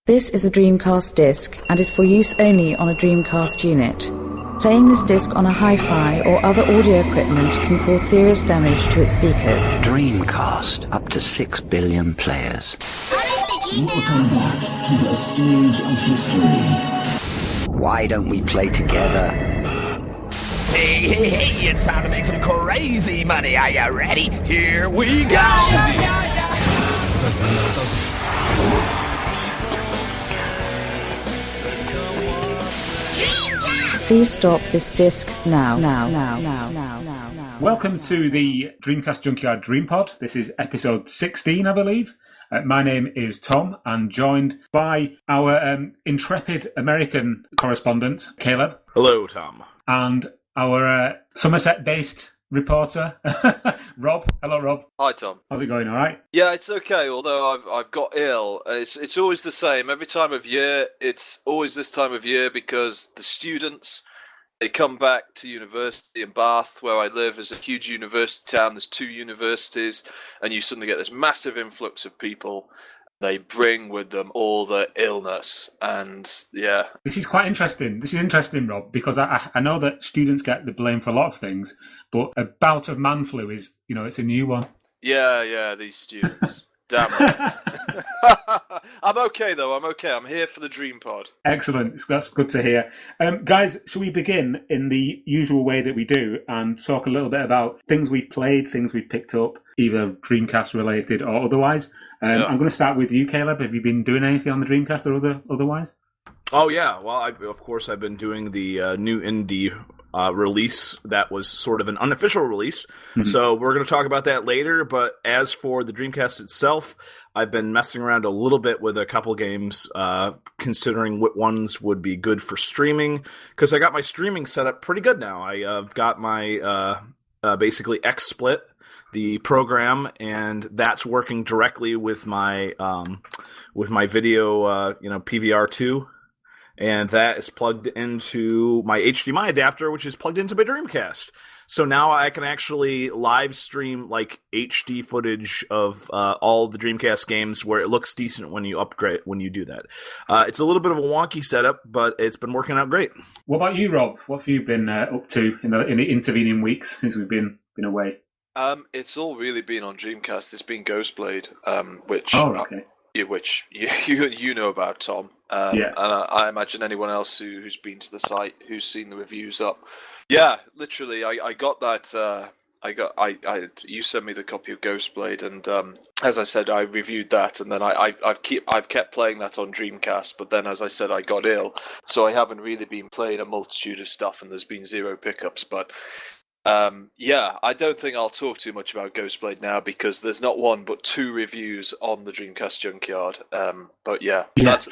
This is a Dreamcast disc and is for use only on a Dreamcast unit. Playing this disc on a hi-fi or other audio equipment can cause serious damage to its speakers. Dreamcast, up to 6 billion players. Welcome back to the stage of history. Why don't we play together? Hey, it's time to make some crazy money. Are you ready? Here we go! Please stop this disc now. Welcome to the Dreamcast Junkyard DreamPod. This is episode 16, I believe. My name is Tom, and joined by our intrepid American correspondent, Caleb. Hello, Tom. And our Somerset-based reporter, Rob. Hello, Rob. Hi, Tom. How's it going? All right? Yeah, it's okay. Although I've got ill. It's always the same every time of year. It's always this time of year because the students, they come back to university in Bath, where I live. Is a huge university town. There's 2 universities, and you suddenly get this massive influx of people. They bring with them all the illness, and yeah. This is quite interesting. This is interesting, Rob, because I know that students get the blame for a lot of things, but a bout of man flu is, it's a new one. Yeah, these students. Damn it. I'm okay, though. I'm okay. I'm here for the DreamPod. Excellent. That's good to hear. Guys, shall we begin in the usual way that we do and talk a little bit about things we've played, things we've picked up, either Dreamcast-related or otherwise? I'm going to start with you, Caleb. Have you been doing anything on the Dreamcast or otherwise? Oh, yeah. Well, I've been doing the new indie release that was sort of an unofficial release. Mm-hmm. So we're going to talk about that later. But as for the Dreamcast itself, I've been messing around a little bit with a couple games, considering what ones would be good for streaming, because I got my streaming set up pretty good now. I've got my basically XSplit, the program, and that's working directly with my video, PVR2. And that is plugged into my HDMI adapter, which is plugged into my Dreamcast. So now I can actually live stream like HD footage of all the Dreamcast games where it looks decent when you upgrade, when you do that. It's a little bit of a wonky setup, but it's been working out great. What about you, Rob? What have you been up to in the intervening weeks since we've been away? It's all really been on Dreamcast. It's been Ghostblade, which... Oh, okay. Which you know about, Tom. Yeah. And I imagine anyone else who's been to the site, who's seen the reviews up. Yeah, literally, I got that. You sent me the copy of Ghostblade, and as I said, I reviewed that, and then I've kept playing that on Dreamcast. But then, as I said, I got ill, so I haven't really been playing a multitude of stuff, and there's been 0 pickups. But I don't think I'll talk too much about Ghostblade now because there's not 1 but 2 reviews on the Dreamcast Junkyard. But yeah. That's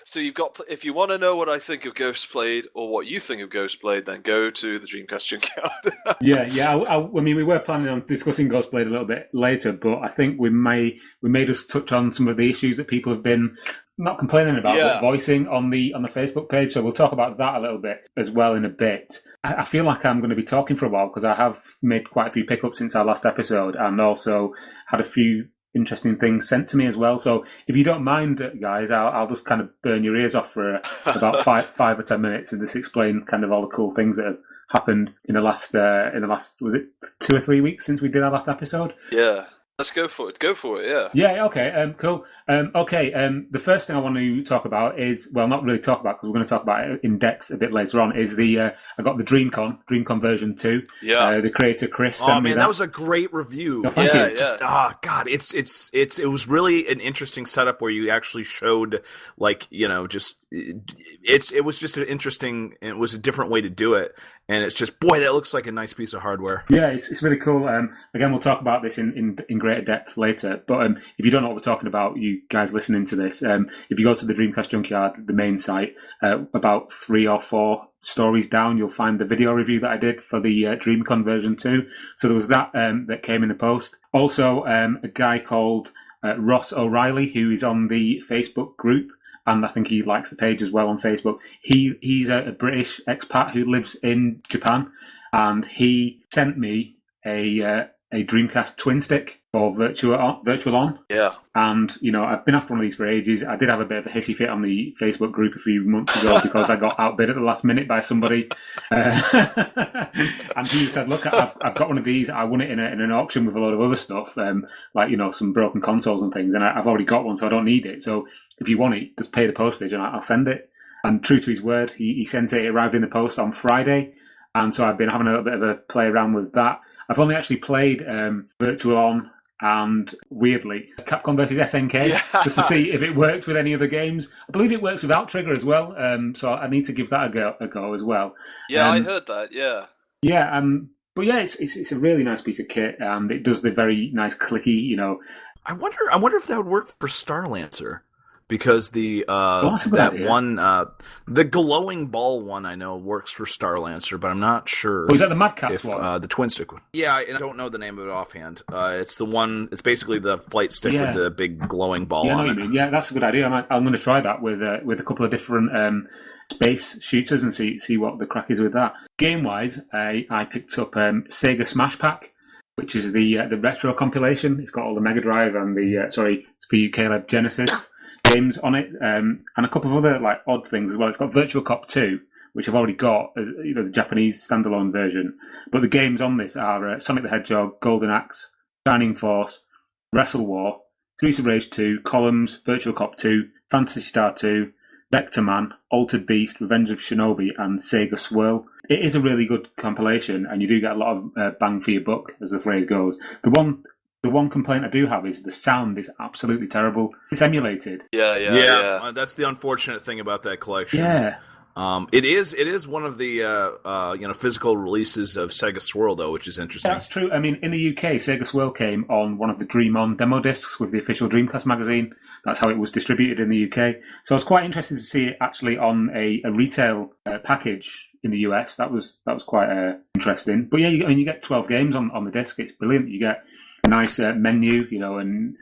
so you've got. If you want to know what I think of Ghostblade or what you think of Ghostblade, then go to the Dreamcast Junkyard. Yeah. I mean, we were planning on discussing Ghostblade a little bit later, but I think we may just touch on some of the issues that people have been not complaining about, but voicing on the Facebook page. So we'll talk about that a little bit as well in a bit. I feel like I'm going to be talking for a while because I have made quite a few pickups since our last episode, and also had a few interesting things sent to me as well. So if you don't mind, guys, I'll just kind of burn your ears off for about 5 or 10 minutes and just explain kind of all the cool things that have happened in the last was it 2 or 3 weeks since we did our last episode? Yeah. Let's go for it. Go for it, yeah. Yeah, okay, cool. The first thing I want to talk about is, well, not really talk about, because we're going to talk about it in depth a bit later on, is I got the DreamConn version 2. Yeah. The creator, Chris, sent me that was a great review. Oh, thank you. It's just, it was really an interesting setup where you actually showed, like, it was just an interesting, it was a different way to do it. And it's just, boy, that looks like a nice piece of hardware. Yeah, it's really cool. Again, we'll talk about this in greater depth later. But if you don't know what we're talking about, you guys listening to this, if you go to the Dreamcast Junkyard, the main site, about 3 or 4 stories down, you'll find the video review that I did for the DreamConn version 2. So there was that that came in the post. Also, a guy called Ross O'Reilly, who is on the Facebook group, and I think he likes the page as well on Facebook. He's a British expat who lives in Japan, and he sent me a Dreamcast twin stick for Virtual On. Yeah. And, I've been after one of these for ages. I did have a bit of a hissy fit on the Facebook group a few months ago because I got outbid at the last minute by somebody. And he said, look, I've got one of these. I won it in an auction with a load of other stuff, some broken consoles and things. And I've already got one, so I don't need it. So if you want it, just pay the postage and I'll send it. And true to his word, he sent it. It arrived in the post on Friday. And so I've been having a little bit of a play around with that. I've only actually played Virtual On and, weirdly, Capcom versus SNK, just to see if it worked with any other games. I believe it works without Trigger as well, so I need to give that a go as well. Yeah, I heard that, yeah. Yeah, but yeah, it's a really nice piece of kit, and it does the very nice clicky, I wonder if that would work for Starlancer. Because the glowing ball one I know works for Starlancer, but I'm not sure. Was that the Mad Catz one? The twin stick one. Yeah, and I don't know the name of it offhand. It's the one. It's basically the flight stick with the big glowing ball on it. Yeah, that's a good idea. I'm going to try that with a couple of different space shooters and see what the crack is with that. Game wise, I picked up Sega Smash Pack, which is the retro compilation. It's got all the Mega Drive and it's for you, Caleb, Genesis games on it, and a couple of other odd things as well. It's got Virtual Cop 2, which I've already got as the Japanese standalone version. But the games on this are Sonic the Hedgehog, Golden Axe, Shining Force, Wrestle War, Streets of Rage 2, Columns, Virtual Cop 2, Phantasy Star 2, Vector Man, Altered Beast, Revenge of Shinobi, and Sega Swirl. It is a really good compilation, and you do get a lot of bang for your buck, as the phrase goes. The one complaint I do have is the sound is absolutely terrible. It's emulated. Yeah. That's the unfortunate thing about that collection. Yeah. It is one of the physical releases of Sega Swirl, though, which is interesting. That's true. I mean, in the UK, Sega Swirl came on one of the Dream On demo discs with the official Dreamcast magazine. That's how it was distributed in the UK. So I was quite interested to see it actually on a retail package in the US. That was quite interesting. But yeah, you get 12 games on the disc. It's brilliant. You get a nice menu, and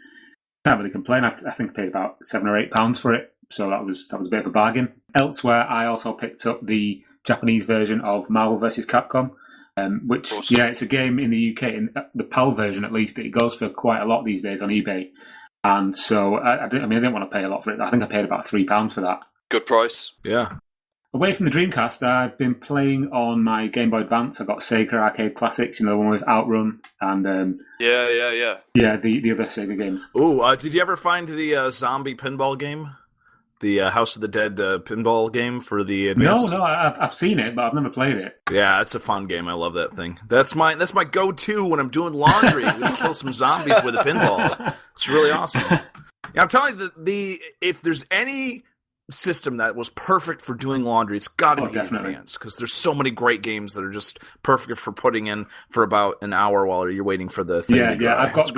can't really complain. I think I paid about £7 or £8 for it, so that was a bit of a bargain. Elsewhere, I also picked up the Japanese version of Marvel vs. Capcom, which awesome. It's a game in the UK, and the PAL version at least, it goes for quite a lot these days on eBay. And so I didn't want to pay a lot for it. I think I paid about £3 for that. Good price. Yeah. Away from the Dreamcast, I've been playing on my Game Boy Advance. I got Sega Arcade Classics, the one with Outrun and yeah, the other Sega games. Oh, did you ever find the zombie pinball game, the House of the Dead pinball game for the Advance? No, I've seen it, but I've never played it. Yeah, it's a fun game. I love that thing. That's my go-to when I'm doing laundry. We kill some zombies with a pinball. It's really awesome. Yeah, I'm telling you, if there's any system that was perfect for doing laundry, it's got to be Advance, because there's so many great games that are just perfect for putting in for about an hour while you're waiting for the thing to dry. I've got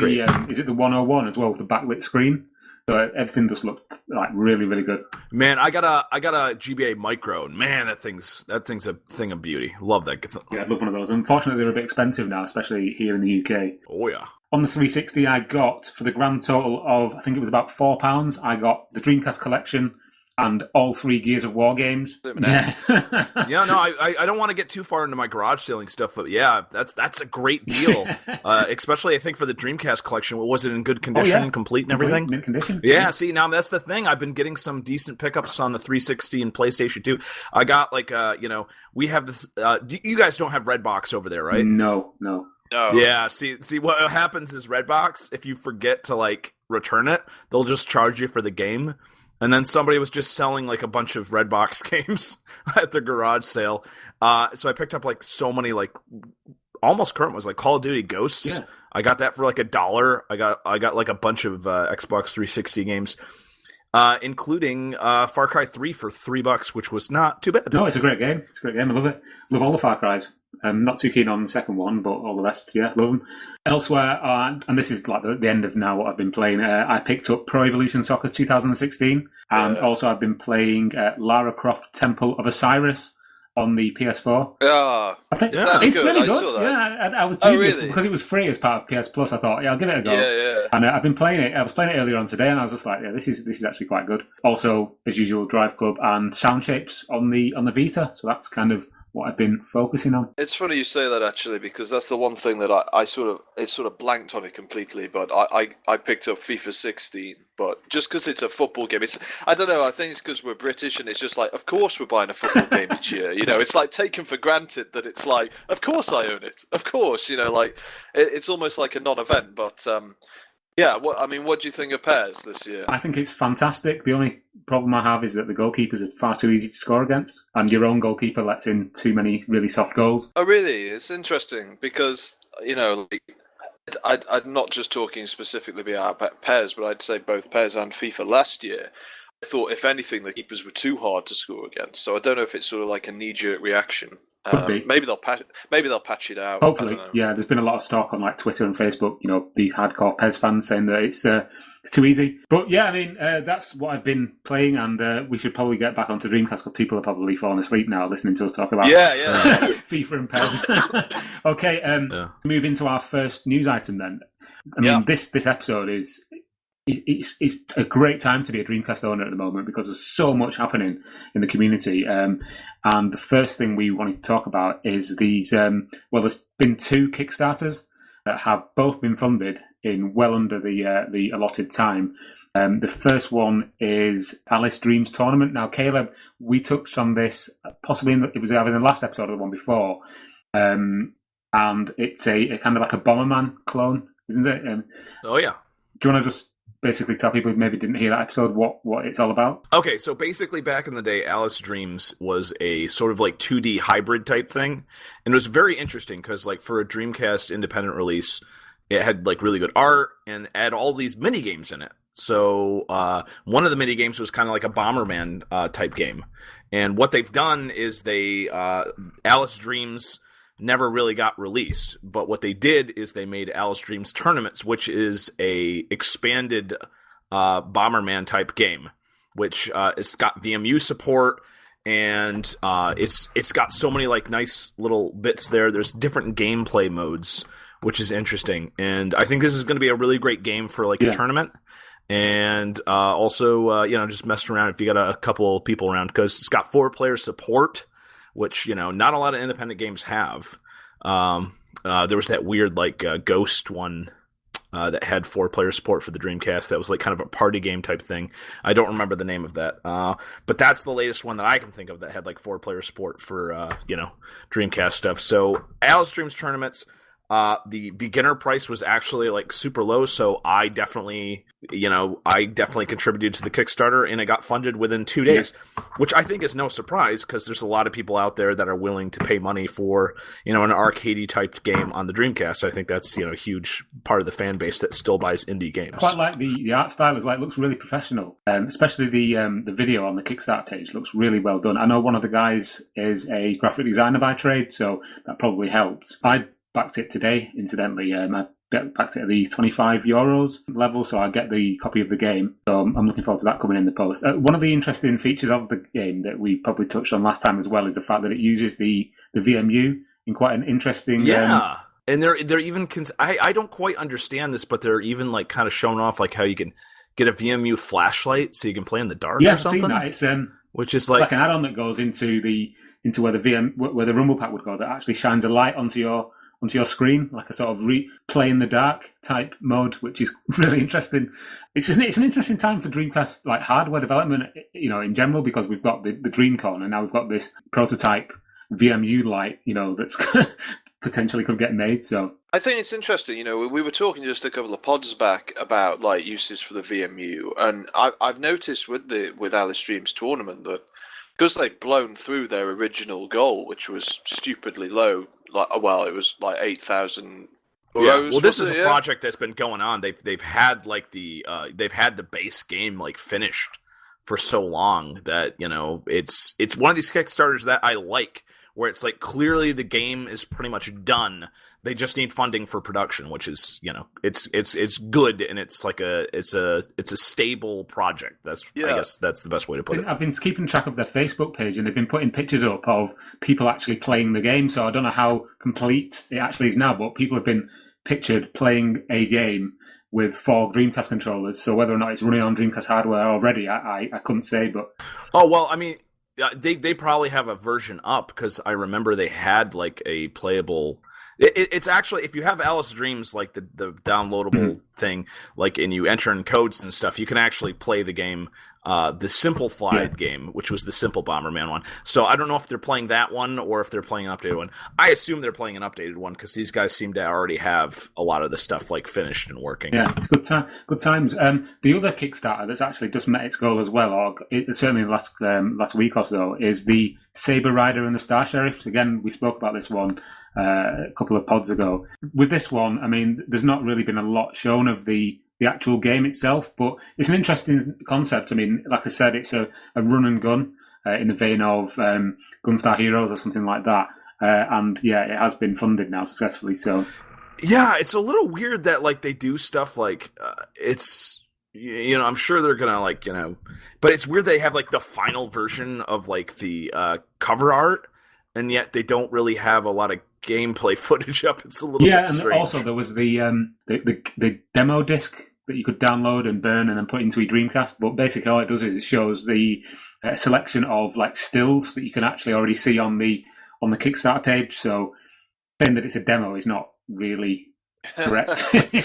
is it the 101 as well with the backlit screen? So everything just looked really, really good. Man, I got a GBA Micro, and man, that thing's a thing of beauty. Love that. Yeah, I'd love one of those. Unfortunately, they're a bit expensive now, especially here in the UK. Oh yeah. On the 360, I got, for the grand total of, I think it was about £4, I got the Dreamcast collection and all 3 Gears of War games. Yeah. I don't want to get too far into my garage sailing stuff, but yeah, that's a great deal. Especially, I think, for the Dreamcast collection. Was it in good condition, complete and everything? Mint condition. Yeah, see, now that's the thing. I've been getting some decent pickups on the 360 and PlayStation 2. I got, we have this... you guys don't have Redbox over there, right? No. Yeah, see, what happens is Redbox, if you forget to, return it, they'll just charge you for the game. And then somebody was just selling a bunch of Redbox games at their garage sale. So I picked up so many almost current ones, like Call of Duty Ghosts. Yeah. I got that for $1. I got a bunch of Xbox 360 games, including Far Cry 3 for $3, which was not too bad. No, it's a great game. I love it. Love all the Far Cries. I'm not too keen on the second one, but all the rest, yeah, love them. Elsewhere, and this is the end of now what I've been playing, I picked up Pro Evolution Soccer 2016, and also I've been playing Lara Croft Temple of Osiris on the PS4. Yeah, I think it's really good. Yeah, I was doing this because it was free as part of PS Plus. I thought, I'll give it a go. Yeah. And I've been playing it. I was playing it earlier on today, and I was just like, this is actually quite good. Also, as usual, Drive Club and Sound Shapes on the Vita. So that's kind of what I've been focusing on. It's funny you say that, actually, because that's the one thing that I sort of blanked on it completely. But I picked up FIFA 16, but just because it's a football game, I don't know. I think it's because we're British, and it's just like, of course we're buying a football game each year. It's like taken for granted that it's like, of course I own it, of course. Like it's almost like a non-event. But yeah, what do you think of pairs this year? I think it's fantastic. The only problem I have is that the goalkeepers are far too easy to score against, and your own goalkeeper lets in too many really soft goals. Oh, really? It's interesting because, I'm not just talking specifically about pairs, but I'd say both pairs and FIFA last year. I thought, if anything, the keepers were too hard to score against. So I don't know if it's sort of like a knee-jerk reaction. Maybe they'll patch it out. Hopefully, yeah. There's been a lot of talk on like Twitter and Facebook. These hardcore PES fans saying that it's too easy. But yeah, that's what I've been playing, and we should probably get back onto Dreamcast because people are probably falling asleep now listening to us talk about FIFA and PES. Okay, move into our first news item then. This episode is. It's a great time to be a Dreamcast owner at the moment because there's so much happening in the community. And the first thing we wanted to talk about is these. There's been 2 Kickstarters that have both been funded in well under the allotted time. The first one is Alice Dreams Tournament. Now, Caleb, we touched on this possibly it was either in the last episode or the one before, and it's a kind of like a Bomberman clone, isn't it? Oh yeah. Do you want to just basically tell people who maybe didn't hear that episode what it's all about? Okay, so basically back in the day, Alice Dreams was a sort of like 2D hybrid type thing, and it was very interesting because like for a Dreamcast independent release, it had like really good art and had all these mini games in it. So one of the mini games was kind of like a Bomberman type game, and what they've done is Alice Dreams never really got released, but what they did is they made Alice Dreams Tournaments, which is a expanded Bomberman type game, which it's got VMU support, and it's got so many like nice little bits there. There's different gameplay modes, which is interesting, and I think this is going to be a really great game for like a tournament. And also just messing around if you got a couple people around, because it's got 4-player support, which, not a lot of independent games have. There was that weird, Ghost one that had 4-player support for the Dreamcast. That was, kind of a party game type thing. I don't remember the name of that. But that's the latest one that I can think of that had, 4-player support for, Dreamcast stuff. So, Alice Dreams Tournaments, the beginner price was actually, super low, so I definitely contributed to the Kickstarter, and it got funded within 2 days, which I think is no surprise, because there's a lot of people out there that are willing to pay money for, an arcadey type game on the Dreamcast. I think that's, a huge part of the fan base that still buys indie games. Quite like the art style as well. It looks really professional, especially the video on the Kickstarter page looks really well done. I know one of the guys is a graphic designer by trade, so that probably helps. I backed it today, incidentally. I backed it at the €25 level, so I get the copy of the game. So I'm looking forward to that coming in the post. One of the interesting features of the game that we probably touched on last time as well is the fact that it uses the VMU in quite an interesting... And they're even... I don't quite understand this, but they're even kind of showing off how you can get a VMU flashlight so you can play in the dark or something. I've seen that. Which is it's like an add-on that goes into where the Rumble Pack would go, that actually shines a light onto your screen, like a sort of play in the dark type mode, which is really interesting. It's an interesting time for Dreamcast hardware development, in general, because we've got the DreamConn, and now we've got this prototype VMU light, that's potentially could get made. So I think it's interesting. We were talking just a couple of pods back about uses for the VMU, and I've noticed with Alice Dreams Tournament that because they've blown through their original goal, which was stupidly low. It was 8,000 euros. Yeah. Well, this is a project that's been going on. They've had the base game finished for so long that it's one of these Kickstarters that I like, where it's clearly the game is pretty much done. They just need funding for production, which is it's good, and it's a stable project. I guess that's the best way to put it. I've been keeping track of their Facebook page, and they've been putting pictures up of people actually playing the game. So I don't know how complete it actually is now, but people have been pictured playing a game with 4 Dreamcast controllers. So whether or not it's running on Dreamcast hardware already, I couldn't say. But They probably have a version up, because I remember they had like a playable. It's actually, if you have Alice Dreams, like the downloadable thing, like, and you enter in codes and stuff, you can actually play the game, the simplified game, which was the Simple Bomberman one. So I don't know if they're playing that one or if they're playing an updated one. I assume they're playing an updated one, because these guys seem to already have a lot of the stuff like finished and working. Yeah, it's good times. The other Kickstarter that's actually just met its goal as well, or certainly the last week or so, is the Saber Rider and the Star Sheriffs. Again, we spoke about this one a couple of pods ago. With this one, I mean, there's not really been a lot shown of the actual game itself, but it's an interesting concept. I mean, like I said, it's a run and gun in the vein of Gunstar Heroes or something like that. And yeah, it has been funded now successfully. So yeah, it's a little weird that like they do stuff like it's, you know, I'm sure they're gonna like, you know, but it's weird they have like the final version of like the cover art, and yet they don't really have a lot of gameplay footage up. It's a little bit strange. And also there was the demo disc that you could download and burn and then put into your Dreamcast. But basically all it does is it shows the selection of like stills that you can actually already see on the Kickstarter page. So saying that it's a demo is not really correct. I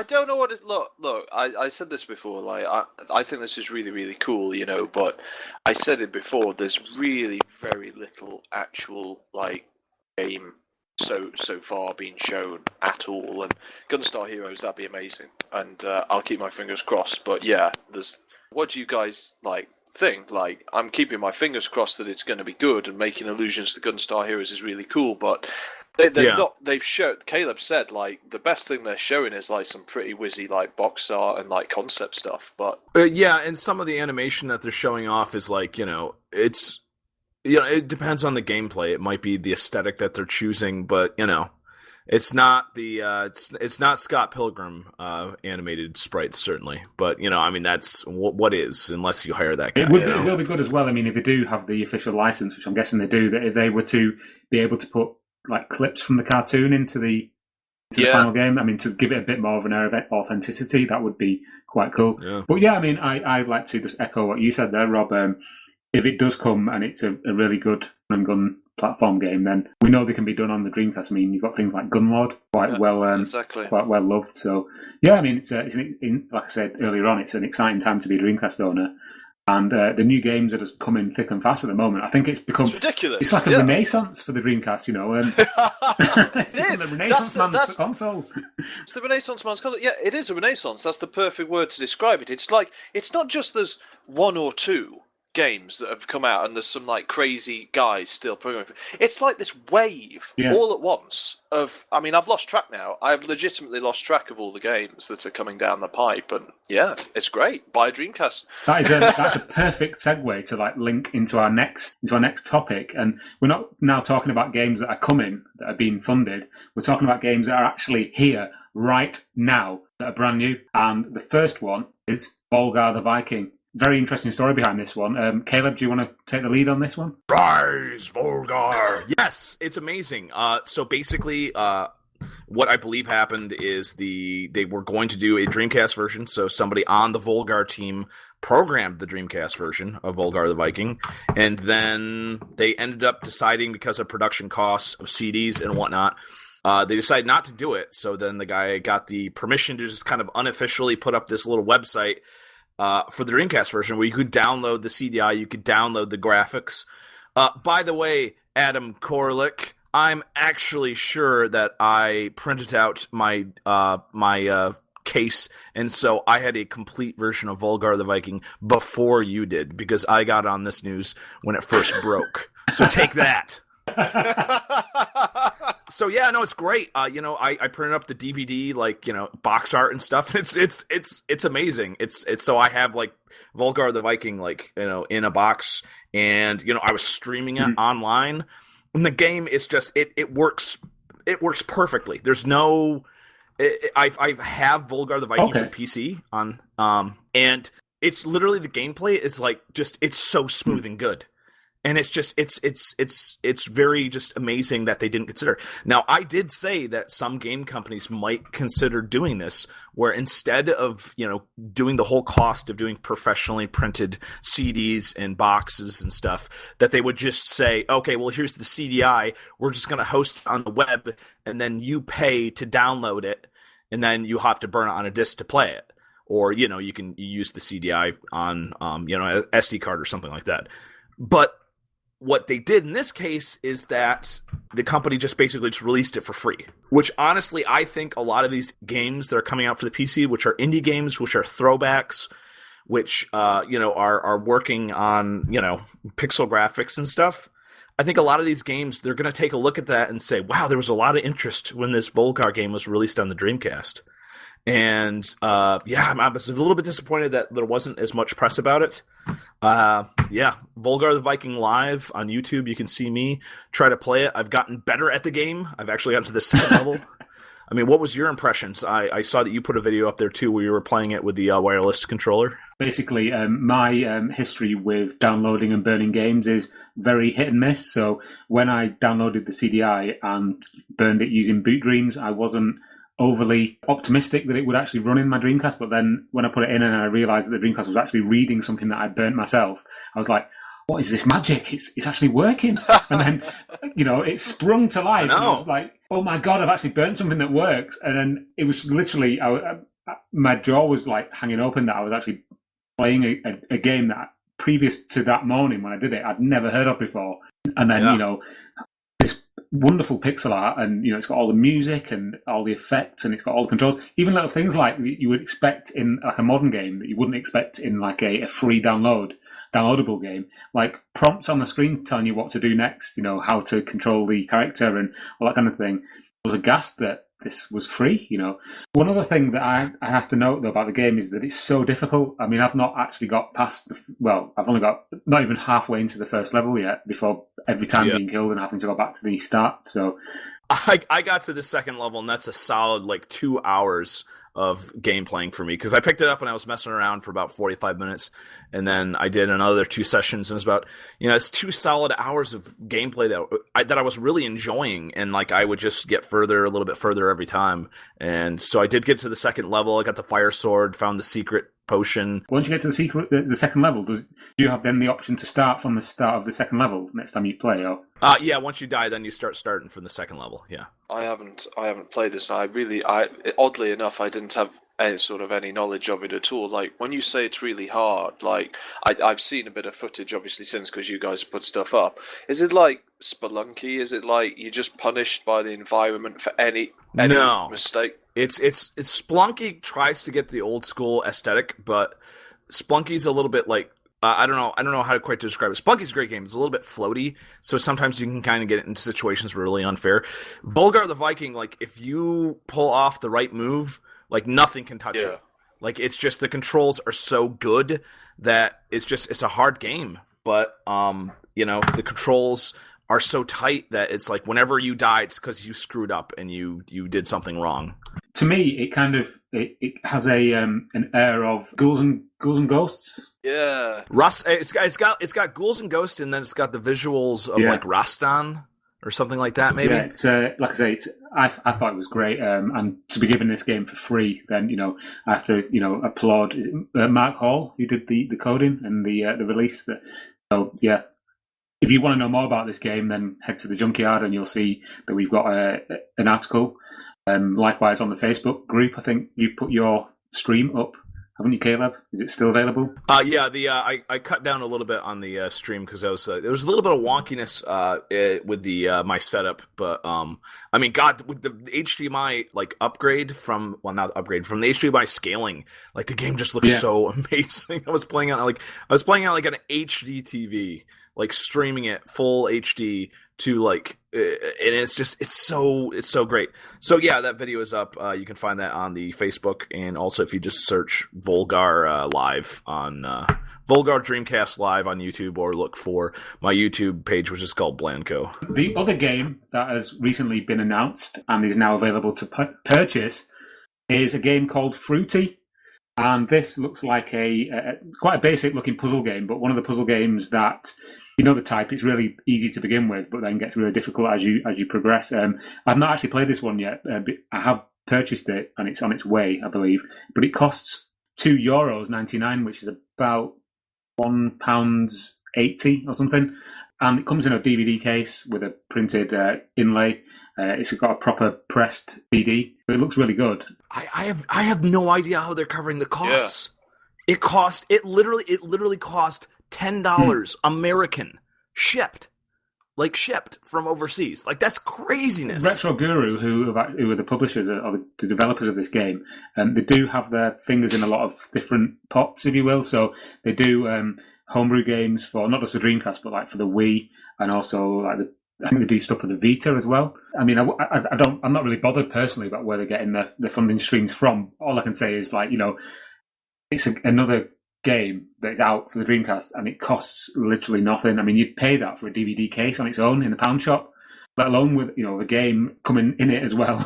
don't know what it look. I said this before. Like I think this is really, really cool, you know. But I said it before. There's really very little actual like game so far being shown at all. And Gunstar Heroes, that'd be amazing. And I'll keep my fingers crossed. But yeah, there's. What do you guys like? Think like I'm keeping my fingers crossed that it's going to be good, and making allusions to Gunstar Heroes is really cool, but they've showed. Caleb said like the best thing they're showing is like some pretty whizzy like box art and like concept stuff, but and some of the animation that they're showing off is like, you know, it's, you know, it depends on the gameplay. It might be the aesthetic that they're choosing, but you know, it's not the it's not Scott Pilgrim animated sprites, certainly. But you know, I mean, that's what is, unless you hire that guy. It will be good as well. I mean, if they do have the official license, which I'm guessing they do, that if they were to be able to put like clips from the cartoon into the final game, I mean, to give it a bit more of an air of authenticity, that would be quite cool. Yeah. But yeah, I mean, I'd like to just echo what you said there, Rob. If it does come and it's a really good run and gun platform game, then we know they can be done on the Dreamcast. I mean, you've got things like Gunlord, quite well loved. So yeah, I mean, it's like I said earlier on, it's an exciting time to be a Dreamcast owner, and the new games are just coming thick and fast at the moment. I think it's ridiculous. It's like a renaissance for the Dreamcast, you know. It is the Renaissance man's console. It's the Renaissance man's console. Yeah, it is a renaissance. That's the perfect word to describe it. It's like it's not just there's one or two games that have come out and there's some like crazy guys still programming. It's like this wave all at once of, I mean, I've lost track now. I've legitimately lost track of all the games that are coming down the pipe, and yeah, it's great. Buy a Dreamcast. That's a perfect segue to like link into our next topic. And we're not now talking about games that are coming, that are being funded. We're talking about games that are actually here right now, that are brand new. And the first one is Volgarr the Viking. Very interesting story behind this one. Caleb, do you want to take the lead on this one? Rise, Volgarr! Yes, it's amazing. So basically, what I believe happened is they were going to do a Dreamcast version, so somebody on the Volgarr team programmed the Dreamcast version of Volgarr the Viking, and then they ended up deciding, because of production costs of CDs and whatnot, they decided not to do it. So then the guy got the permission to just kind of unofficially put up this little website for the Dreamcast version, where you could download the CDI, you could download the graphics. By the way, Adam Korlick, I'm actually sure that I printed out my case, and so I had a complete version of Volgarr the Viking before you did, because I got on this news when it first broke. So take that. So yeah, no, it's great. You know, I printed up the DVD, like, you know, box art and stuff. It's amazing. It's so I have like Volgarr the Viking, like, you know, in a box, and you know, I was streaming it online. And the game is just it works perfectly. There's no I have Volgarr the Viking for PC on and it's literally, the gameplay is like just, it's so smooth and good. And it's just it's very just amazing that they didn't consider. Now, I did say that some game companies might consider doing this, where instead of doing the whole cost of doing professionally printed CDs and boxes and stuff, that they would just say, okay, well, here's the CDI. We're just going to host it on the web, and then you pay to download it, and then you have to burn it on a disc to play it, or you can use the CDI on an SD card or something like that. But what they did in this case is that the company just basically just released it for free, which honestly, I think a lot of these games that are coming out for the PC, which are indie games, which are throwbacks, which, are working on, pixel graphics and stuff. I think a lot of these games, they're going to take a look at that and say, wow, there was a lot of interest when this Volgarr game was released on the Dreamcast. And, I was a little bit disappointed that there wasn't as much press about it. Volgarr the Viking live on YouTube. You can see me try to play it. I've gotten better at the game. I've actually gotten to the second level. I mean, what was your impressions? I saw that you put a video up there too where you were playing it with the wireless controller. Basically, my history with downloading and burning games is very hit and miss. So when I downloaded the CDI and burned it using Boot Dreams, I wasn't overly optimistic that it would actually run in my Dreamcast, but then when I put it in and I realised that the Dreamcast was actually reading something that I'd burnt myself, I was like, what is this magic? It's actually working. And then, it sprung to life. And I was like, oh my God, I've actually burnt something that works. And then it was literally, my jaw was like hanging open that I was actually playing a game that previous to that morning when I did it, I'd never heard of before. And then, this wonderful pixel art, and it's got all the music and all the effects, and it's got all the controls, even little things like you would expect in like a modern game that you wouldn't expect in like a free downloadable game, like prompts on the screen telling you what to do next, how to control the character and all that kind of thing. I was aghast that this was free. One other thing that I have to note though about the game is that it's so difficult. I mean, I've not actually got past I've only got not even halfway into the first level yet before every time being killed and having to go back to the start. So I got to the second level, and that's a solid 2 hours of game playing for me, because I picked it up and I was messing around for about 45 minutes, and then I did another 2 sessions, and it was about it's 2 solid hours of gameplay that I was really enjoying, and I would just get a little bit further every time. And so I did get to the second level. I got the fire sword, found the secret potion. Once you get to the second level, do you have then the option to start from the start of the second level next time you play? Or once you die, then you starting from the second level. Yeah. I haven't played this. Oddly enough, I didn't have any knowledge of it at all. When you say it's really hard, I've seen a bit of footage obviously since, because you guys put stuff up. Is it like Spelunky? Is it like you're just punished by the environment for any mistake? It's Spelunky tries to get the old school aesthetic, but Spelunky's a little bit like I don't know how to quite describe it. Spelunky's a great game. It's a little bit floaty, so sometimes you can kind of get into situations really unfair. Volgarr the Viking, if you pull off the right move, nothing can touch you. It's just the controls are so good that it's a hard game. But the controls are so tight that it's whenever you die, it's because you screwed up and you did something wrong. To me, it kind of it has an air of ghouls and ghosts. Yeah, Rust. It's got ghouls and ghosts, and then it's got the visuals of Rastan or something like that. Maybe. Yeah, it's like I say, I thought it was great, and to be given this game for free, then I have to applaud Mark Hall, who did the coding and the release. So yeah. If you want to know more about this game, then head to the Junkyard and you'll see that we've got an article. Likewise, on the Facebook group, I think you've put your stream up, haven't you, Caleb? Is it still available? I cut down a little bit on the stream because there was a little bit of wonkiness with the my setup, but with the HDMI upgrade from the HDMI scaling, the game just looks so amazing. I was playing on an HD TV. Streaming it full HD to and it's so great. So yeah, that video is up. You can find that on the Facebook, and also if you just search Volgarr live on Volgarr Dreamcast live on YouTube, or look for my YouTube page, which is called Blanco. The other game that has recently been announced and is now available to purchase is a game called Fruity. And this looks like quite a basic looking puzzle game, but one of the puzzle games that you know the type. It's really easy to begin with, but then gets really difficult as you progress. I've not actually played this one yet. But I have purchased it, and it's on its way, I believe. But it costs €2.99, which is about £1.80 or something. And it comes in a DVD case with a printed inlay. It's got a proper pressed CD. So it looks really good. I have no idea how they're covering the costs. Yeah. It literally cost $10 American shipped from overseas. Like, that's craziness. Retro Guru, who are the publishers or the developers of this game, they do have their fingers in a lot of different pots, if you will. So they do homebrew games for not just the Dreamcast, but like for the Wii, and also like I think they do stuff for the Vita as well. I mean, I'm not really bothered personally about where they're getting the funding streams from. All I can say is, like, you know, it's another game that's out for the Dreamcast, and it costs literally nothing. I mean, you'd pay that for a DVD case on its own in the pound shop, let alone with, you know, the game coming in it as well.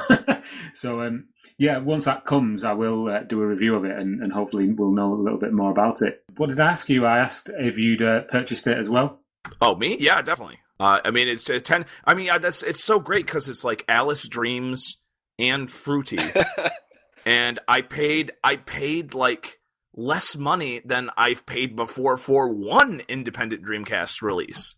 So, yeah, once that comes, I will do a review of it, and hopefully we'll know a little bit more about it. What did I ask you? I asked if you'd purchased it as well. Oh, me? Yeah, definitely. I mean, it's 10. I mean, it's so great because it's like Alice Dreams and Fruity, and I paid like less money than I've paid before for one independent Dreamcast release.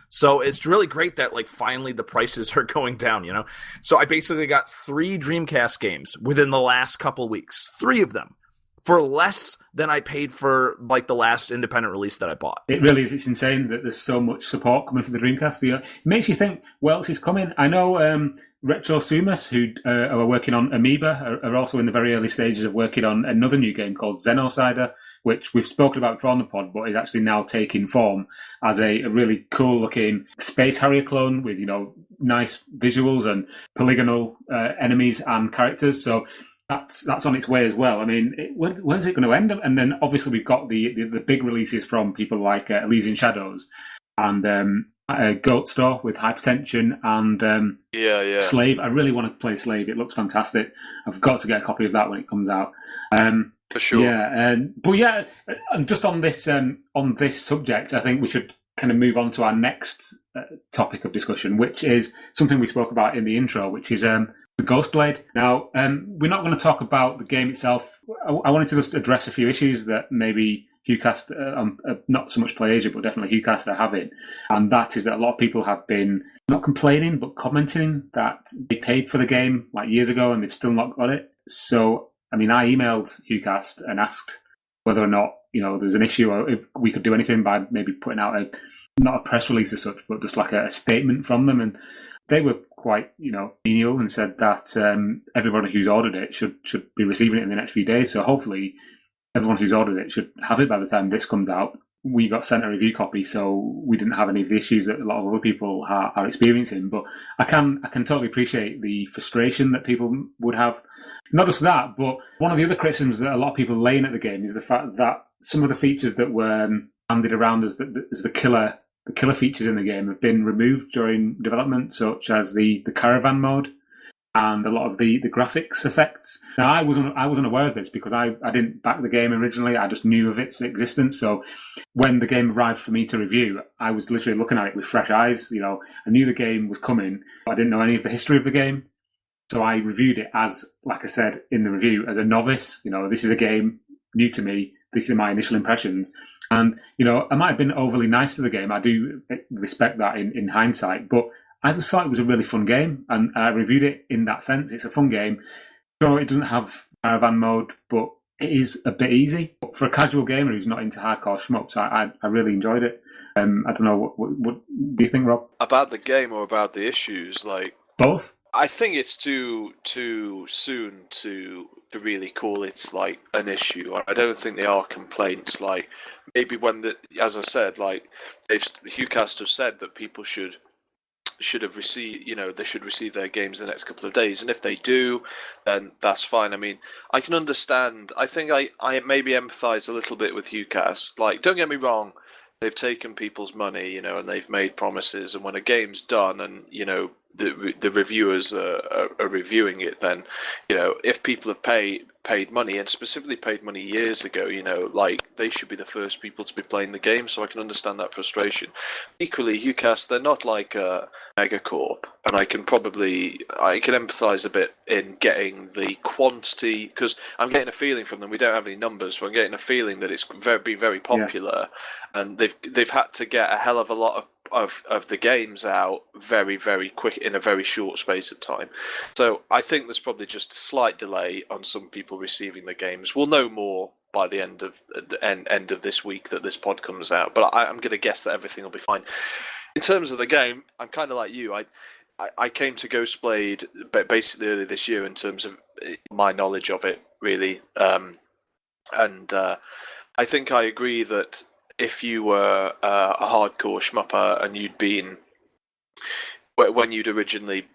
So it's really great that, like, finally the prices are going down, you know? So I basically got 3 Dreamcast games within the last couple weeks. 3 of them. For less than I paid for, like, the last independent release that I bought. It really is. It's insane that there's so much support coming for the Dreamcast. It makes you think, what else is coming? I know Retro Sumus, who are working on Amoeba, are also in the very early stages of working on another new game called Xenocider, which we've spoken about before on the pod, but is actually now taking form as a really cool-looking Space Harrier clone with, you know, nice visuals and polygonal enemies and characters. So that's on its way as well. I mean, where's it going to end up? And then obviously we've got the big releases from people like Elysian Shadows and Goat Store with Hypertension and Slave. I really want to play Slave. It looks fantastic. I've got to get a copy of that when it comes out. For sure. Yeah, but yeah, and just on this subject, I think we should kind of move on to our next topic of discussion, which is something we spoke about in the intro, which is the Ghostblade. Now, we're not going to talk about the game itself. I wanted to just address a few issues that maybe Hucast, not so much PlayAsia, but definitely Hucast are having. And that is that a lot of people have been not complaining, but commenting that they paid for the game like years ago and they've still not got it. So, I mean, I emailed Hucast and asked whether or not, you know, there's an issue or if we could do anything by maybe putting out not a press release as such, but just like a statement from them. And they were quite, you know, genial and said that everybody who's ordered it should be receiving it in the next few days. So hopefully everyone who's ordered it should have it by the time this comes out. We got sent a review copy, so we didn't have any of the issues that a lot of other people are experiencing. But I can totally appreciate the frustration that people would have. Not just that, but one of the other criticisms that a lot of people are laying at the game is the fact that some of the features that were handed around as the killer features in the game have been removed during development, such as the caravan mode and a lot of the graphics effects. Now, I wasn't aware of this because I didn't back the game originally. I just knew of its existence. So when the game arrived for me to review, I was literally looking at it with fresh eyes. You know, I knew the game was coming, but I didn't know any of the history of the game. So I reviewed it as, like I said in the review, as a novice. You know, this is a game new to me. These are my initial impressions. And, you know, I might have been overly nice to the game. I do respect that in hindsight. But I just thought it was a really fun game. And I reviewed it in that sense. It's a fun game. So it doesn't have caravan mode, but it is a bit easy. But for a casual gamer who's not into hardcore shmups, I really enjoyed it. I don't know. What do you think, Rob? About the game or about the issues? Like both? I think it's too soon to really call it like an issue. I don't think they are complaints. Like maybe when as I said, like Hucast have said that people should have received, you know, they should receive their games in the next couple of days, and if they do, then that's fine. I mean, I can understand. I think I maybe empathise a little bit with Hucast. Like, don't get me wrong. They've taken people's money, you know, and they've made promises. And when a game's done and, you know, the reviewers are reviewing it, then if people have paid money, and specifically paid money years ago, like they should be the first people to be playing the game. So I can understand that frustration. Equally, Hucast, they're not like a megacorp, and I can empathise a bit in getting the quantity, because I'm getting a feeling from them. We don't have any numbers, but I'm getting a feeling that it's been very popular, and they've had to get a hell of a lot of the games out very, very quick in a very short space of time. So I think there's probably just a slight delay on some people receiving the games. We'll know more by the end of this week that this pod comes out, but I'm going to guess that everything will be fine. In terms of the game, I'm kind of like you. I came to Ghostblade basically early this year in terms of my knowledge of it, really, and I think I agree that if you were a hardcore shmupper and you'd been, when you'd originally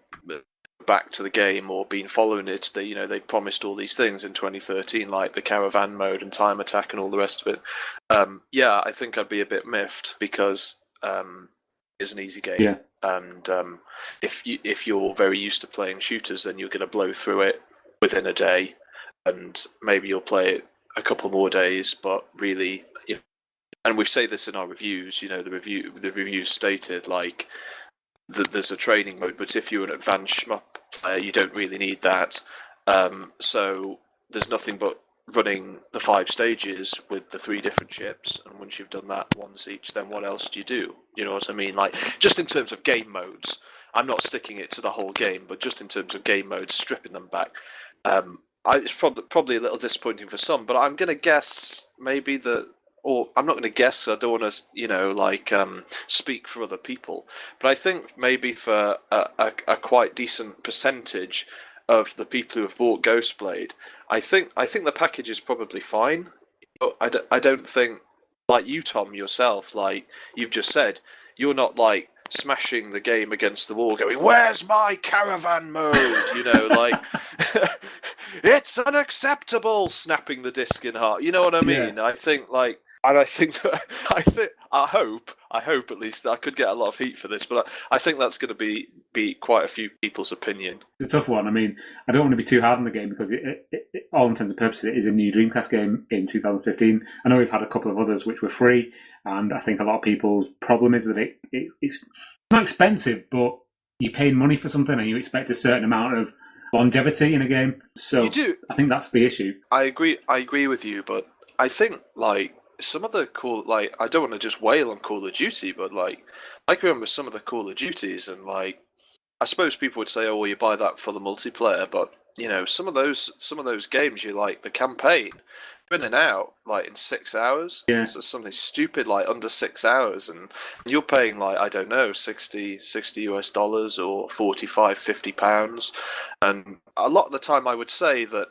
back to the game or been following it, they promised all these things in 2013, like the caravan mode and time attack and all the rest of it. I think I'd be a bit miffed, because it's an easy game, and if you're very used to playing shooters, then you're going to blow through it within a day, and maybe you'll play it a couple more days, but really. And we've said this in our reviews, the reviews stated, like, that there's a training mode, but if you're an advanced shmup player, you don't really need that. So there's nothing but running the 5 stages with the 3 different ships, and once you've done that once each, then what else do you do? You know what I mean? Like, just in terms of game modes, I'm not sticking it to the whole game, but just in terms of game modes, stripping them back. It's probably a little disappointing for some, but I'm going to guess maybe that. Or I'm not going to guess. I don't want to, speak for other people. But I think maybe for a quite decent percentage of the people who have bought Ghostblade, I think the package is probably fine. But I don't think, like you, Tom, yourself, like you've just said, you're not like smashing the game against the wall, going, "Where's my caravan mode?" Like it's unacceptable. Snapping the disc in half. You know what I mean? Yeah. I think like. And I hope at least, I could get a lot of heat for this, but I think that's going to be quite a few people's opinion. It's a tough one. I mean, I don't want to be too hard on the game, because it all intents and purposes, it is a new Dreamcast game in 2015. I know we've had a couple of others which were free, and I think a lot of people's problem is that it's not expensive, but you're paying money for something and you expect a certain amount of longevity in a game. So you do. I think that's the issue. I agree with you, but I think like some of the I don't want to just wail on Call of Duty, but like I can remember some of the Call of Duties, and like I suppose people would say, "Oh, well, you buy that for the multiplayer," but some of those games, you like the campaign in and out like in 6 hours. Yeah, so something stupid like under 6 hours, and you're paying like I don't know $60 US or £45-50, and a lot of the time I would say that.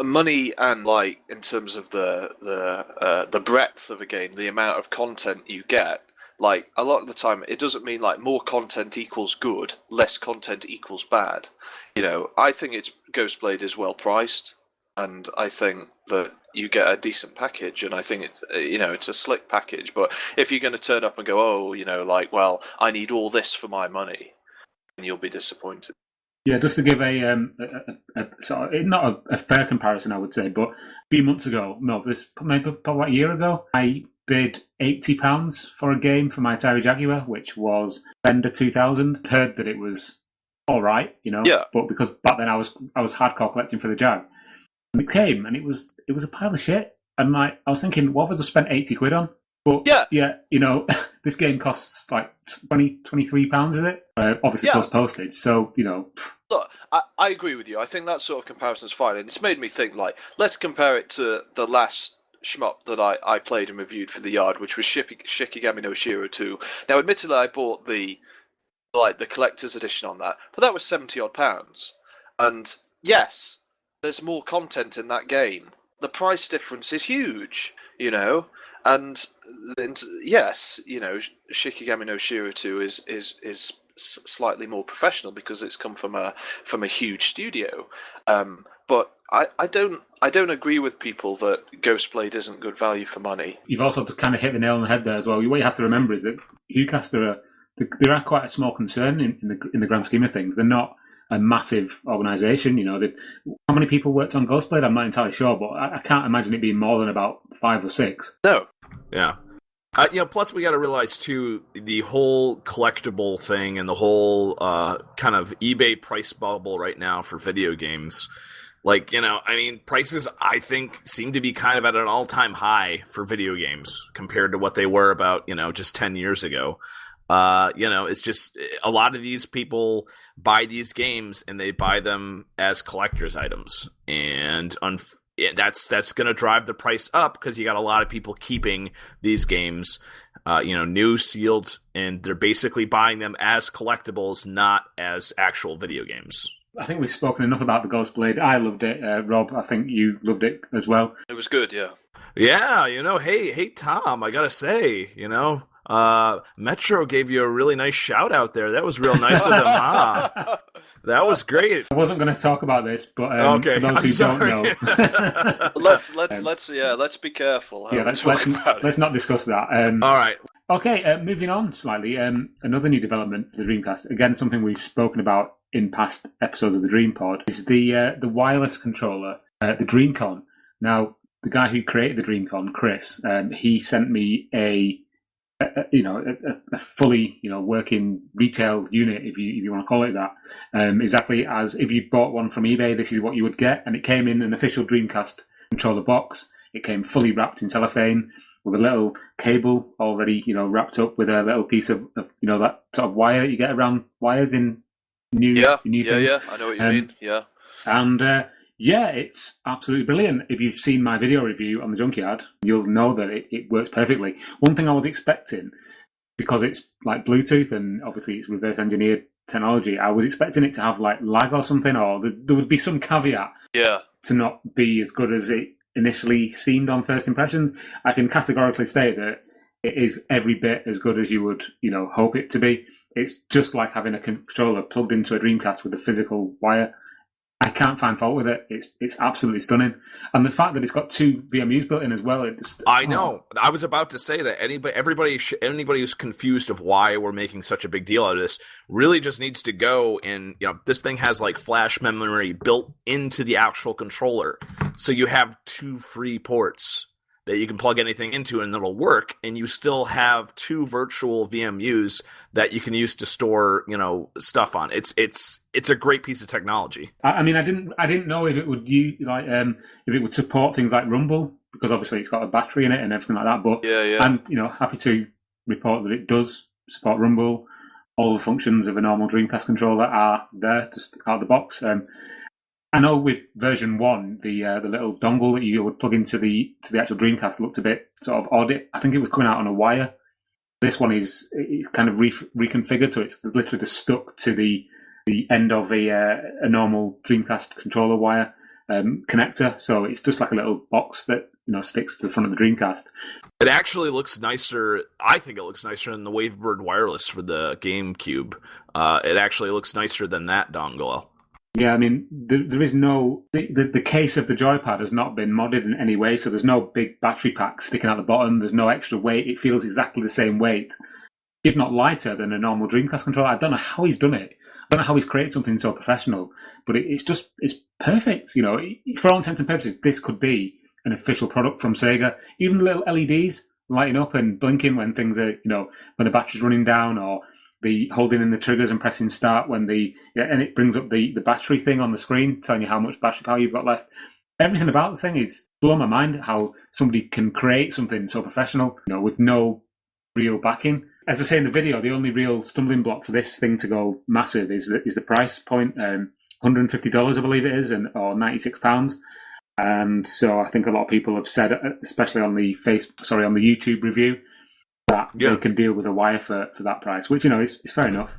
Money and like in terms of the breadth of a game, the amount of content you get, like a lot of the time it doesn't mean like more content equals good, less content equals bad. I think Ghostblade is well priced, and I think that you get a decent package, and I think it's a slick package. But if you're going to turn up and go, well, I need all this for my money, then you'll be disappointed. Yeah, just to give not a fair comparison, I would say, but a few months ago, maybe probably a year ago, I bid £80 for a game for my Atari Jaguar, which was Fender 2000. Heard that it was all right, Yeah. But because back then I was hardcore collecting for the Jag, and it came and it was a pile of shit, and like I was thinking, what have I just spent £80 on? But yeah, this game costs like £23, is it? Obviously plus postage. So Look, I agree with you. I think that sort of comparison is fine, and it's made me think like, let's compare it to the last shmup that I played and reviewed for the Yard, which was Shikigami no Shiro 2. Now, admittedly, I bought the collector's edition on that, but that was £70 and yes, there's more content in that game. The price difference is huge, and yes, Shikigami no Shiro 2 is slightly more professional because it's come from a huge studio. But I don't agree with people that Ghostblade isn't good value for money. You've also kind of hit the nail on the head there as well. What you have to remember is that Hucast are they are quite a small concern in the grand scheme of things. They're not a massive organisation. How many people worked on Ghostblade? I'm not entirely sure, but I can't imagine it being more than about 5 or 6. No. Yeah. Plus we got to realize too, the whole collectible thing and the whole kind of eBay price bubble right now for video games. Prices I think seem to be kind of at an all-time high for video games compared to what they were about, just 10 years ago. It's just a lot of these people buy these games and they buy them as collector's items, and that's going to drive the price up because you got a lot of people keeping these games, new, sealed, and they're basically buying them as collectibles, not as actual video games. I think we've spoken enough about the Ghostblade. I loved it. Rob, I think you loved it as well. It was good, yeah. Yeah, hey, Tom, I gotta say, Metro gave you a really nice shout out there. That was real nice of them, huh? That was great. I wasn't going to talk about this, but for those who don't know, let's be careful. Let's not discuss that. All right. Okay, moving on slightly. Another new development for the Dreamcast. Again, something we've spoken about in past episodes of the DreamPod is the wireless controller, the DreamConn. Now, the guy who created the DreamConn, Chris, he sent me a fully working retail unit, if you want to call it that, exactly as if you bought one from eBay, this is what you would get, and it came in an official Dreamcast controller box. It came fully wrapped in cellophane with a little cable already wrapped up with a little piece of that sort of wire you get around wires in new things. I know what you mean. And it's absolutely brilliant. If you've seen my video review on the Junkyard, you'll know that it works perfectly. One thing I was expecting, because it's like Bluetooth and obviously it's reverse engineered technology, I was expecting it to have like lag or something, or there would be some caveat to not be as good as it initially seemed on first impressions. I can categorically state that it is every bit as good as you would hope it to be. It's just like having a controller plugged into a Dreamcast with a physical wire. I can't find fault with it. It's absolutely stunning, and the fact that it's got 2 VMUs built in as well. I know. I was about to say that anybody who's confused of why we're making such a big deal out of this really just needs to go and this thing has like flash memory built into the actual controller, so you have 2 free ports that you can plug anything into and it'll work, and you still have 2 virtual VMUs that you can use to store, stuff on. It's a great piece of technology. I mean, I didn't know if it would if it would support things like Rumble, because obviously it's got a battery in it and everything like that. But I'm happy to report that it does support Rumble. All the functions of a normal Dreamcast controller are there just out of the box. I know with version 1, the little dongle that you would plug into the actual Dreamcast looked a bit sort of odd. I think it was coming out on a wire. This one is kind of reconfigured, so it's literally just stuck to the end of a normal Dreamcast controller wire connector. So it's just like a little box that sticks to the front of the Dreamcast. It actually looks nicer. I think it looks nicer than the Wavebird wireless for the GameCube. It actually looks nicer than that dongle. Yeah, I mean, there is no... The case of the joypad has not been modded in any way, so there's no big battery pack sticking out the bottom. There's no extra weight. It feels exactly the same weight, if not lighter than a normal Dreamcast controller. I don't know how he's done it. I don't know how he's created something so professional, but it's perfect. For all intents and purposes, this could be an official product from Sega. Even the little LEDs lighting up and blinking when things are, when the battery's running down, or the holding in the triggers and pressing start when and it brings up the battery thing on the screen telling you how much battery power you've got left. Everything about the thing is blowing my mind, how somebody can create something so professional, with no real backing. As I say in the video, the only real stumbling block for this thing to go massive is the price point. $150, I believe it is, or £96. And so I think a lot of people have said, especially on the YouTube review, that they can deal with a wire for that price, which is fair enough.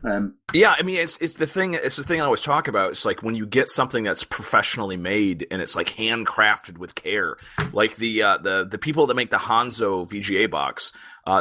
Yeah, I mean, it's the thing I always talk about. It's like when you get something that's professionally made and it's like handcrafted with care, like the people that make the Hanzo VGA box,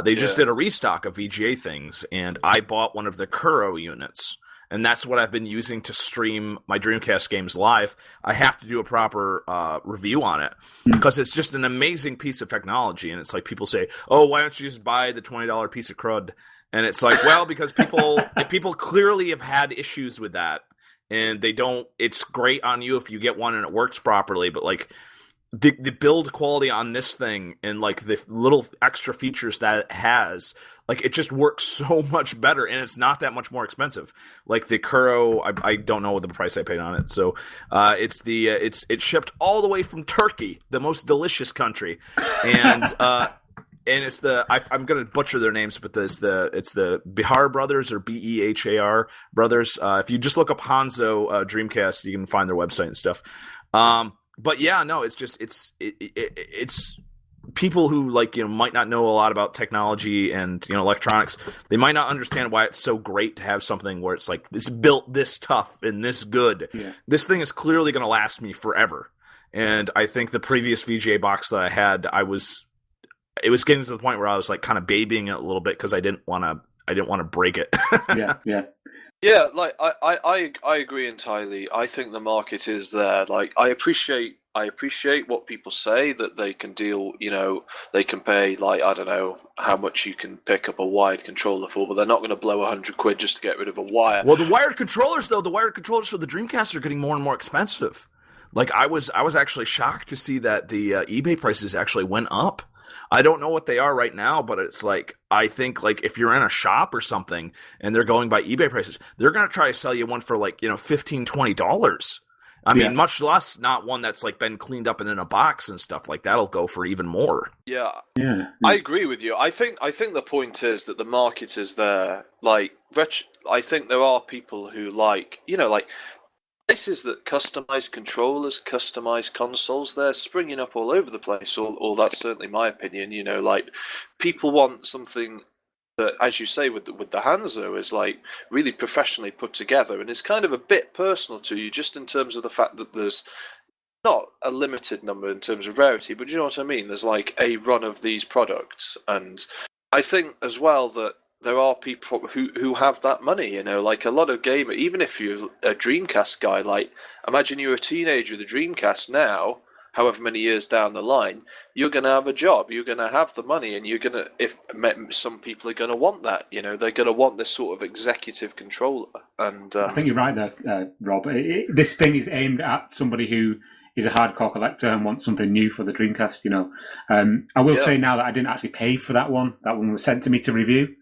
they just did a restock of VGA things, and I bought one of the Kuro units. and that's what I've been using to stream my Dreamcast games live. I have to do a proper review on it because it's just an amazing piece of technology. And it's like people say, "Oh, why don't you just buy the $20 piece of crud?" And it's like, well, because people clearly have had issues with that, and they don't. It's great on you if you get one and it works properly, but like. The build quality on this thing and like the little extra features that it has, like it just works so much better, and it's not that much more expensive. Like the Kuro, I don't know what the price I paid on it. So it's shipped all the way from Turkey, the most delicious country, and it's I'm gonna butcher their names, but it's the Bihar Brothers or Behar Brothers. If you just look up Hanzo Dreamcast, you can find their website and stuff. But yeah, no, it's just it's people who like might not know a lot about technology and electronics. They might not understand why it's so great to have something where it's like it's built this tough and this good. Yeah. This thing is clearly going to last me forever. And I think the previous VGA box that I had, it was getting to the point where I was like kind of babying it a little bit because I didn't want to break it. Yeah. Yeah, like I agree entirely. I think the market is there. Like I appreciate what people say that they can deal. They can pay like I don't know how much you can pick up a wired controller for, but they're not going to blow £100 just to get rid of a wire. Well, the wired controllers for the Dreamcast are getting more and more expensive. Like I was actually shocked to see that the eBay prices actually went up. I don't know what they are right now, but it's like, I think like if you're in a shop or something and they're going by eBay prices, they're going to try to sell you one for like, $15, $20. I mean, much less not one that's like been cleaned up and in a box and stuff like that'll go for even more. Yeah. I agree with you. I think the point is that the market is there. Like, I think there are people who like places that customize controllers, customize consoles, they're springing up all over the place, or that's certainly my opinion. Like people want something that, as you say, with the Hanzo, is like really professionally put together, and it's kind of a bit personal to you, just in terms of the fact that there's not a limited number in terms of rarity, but you know what I mean? There's like a run of these products, and I think as well that there are people who have that money, like a lot of gamers, even if you're a Dreamcast guy, like imagine you're a teenager with a Dreamcast now, however many years down the line, you're going to have a job, you're going to have the money, and you're going to, if some people are going to want that, they're going to want this sort of executive controller. And I think you're right there, Rob. This thing is aimed at somebody who is a hardcore collector and wants something new for the Dreamcast, I will say now that I didn't actually pay for that one. That one was sent to me to review.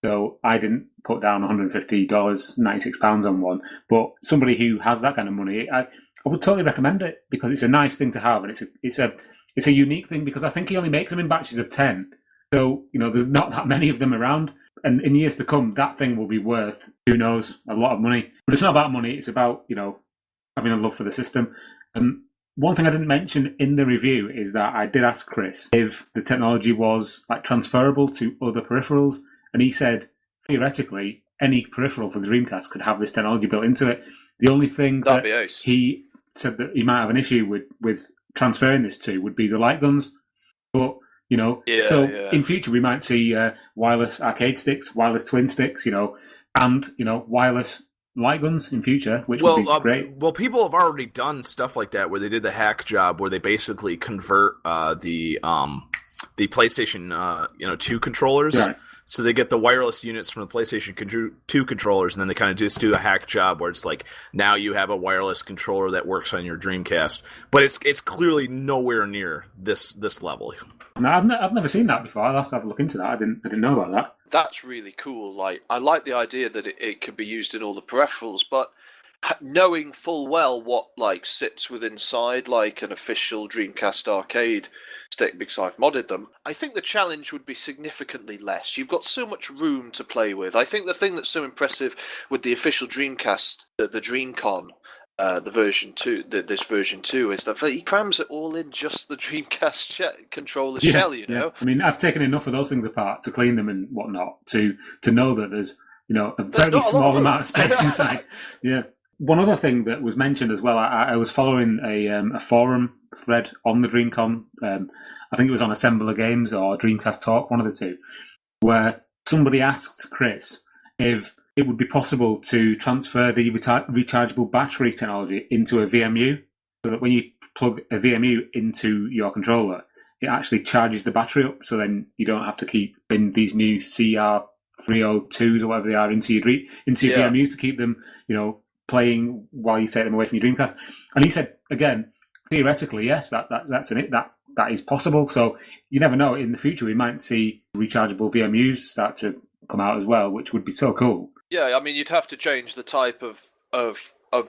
So I didn't put down $150, £96 on one. But somebody who has that kind of money, I would totally recommend it because it's a nice thing to have, and it's a unique thing because I think he only makes them in batches of 10. So there's not that many of them around, and in years to come, that thing will be worth who knows a lot of money. But it's not about money; it's about having a love for the system. One thing I didn't mention in the review is that I did ask Chris if the technology was like transferable to other peripherals. And he said, theoretically, any peripheral for the Dreamcast could have this technology built into it. The only thing that he said that he might have an issue with transferring this to would be the light guns. But, in future we might see wireless arcade sticks, wireless twin sticks, and, wireless light guns in future, which would be great. Well, people have already done stuff like that where they did the hack job where they basically convert the PlayStation 2 controllers. Right. So they get the wireless units from the PlayStation 2 controllers, and then they kind of just do a hack job where it's like, now you have a wireless controller that works on your Dreamcast. But it's clearly nowhere near this level. No, I've never seen that before. I'll have to have a look into that. I didn't know about that. That's really cool. Like, I like the idea that it could be used in all the peripherals, but knowing full well what sits within inside an official Dreamcast arcade stick, because I've modded them, I think the challenge would be significantly less. You've got so much room to play with. I think the thing that's so impressive with the official Dreamcast, the DreamConn, the version 2, this version 2, is that he crams it all in just the Dreamcast controller shell. I mean, I've taken enough of those things apart to clean them and whatnot to know that there's a very small amount of space inside. Yeah. One other thing that was mentioned as well, I was following a forum thread on the DreamConn. I think it was on Assembler Games or Dreamcast Talk, one of the two, where somebody asked Chris if it would be possible to transfer the rechargeable battery technology into a VMU, so that when you plug a VMU into your controller, it actually charges the battery up, so then you don't have to keep in these new CR302s or whatever they are into your VMUs to keep them, playing while you take them away from your Dreamcast. And he said, again, theoretically, yes, that is possible. So you never know. In the future, we might see rechargeable VMUs start to come out as well, which would be so cool. Yeah, I mean, you'd have to change the type of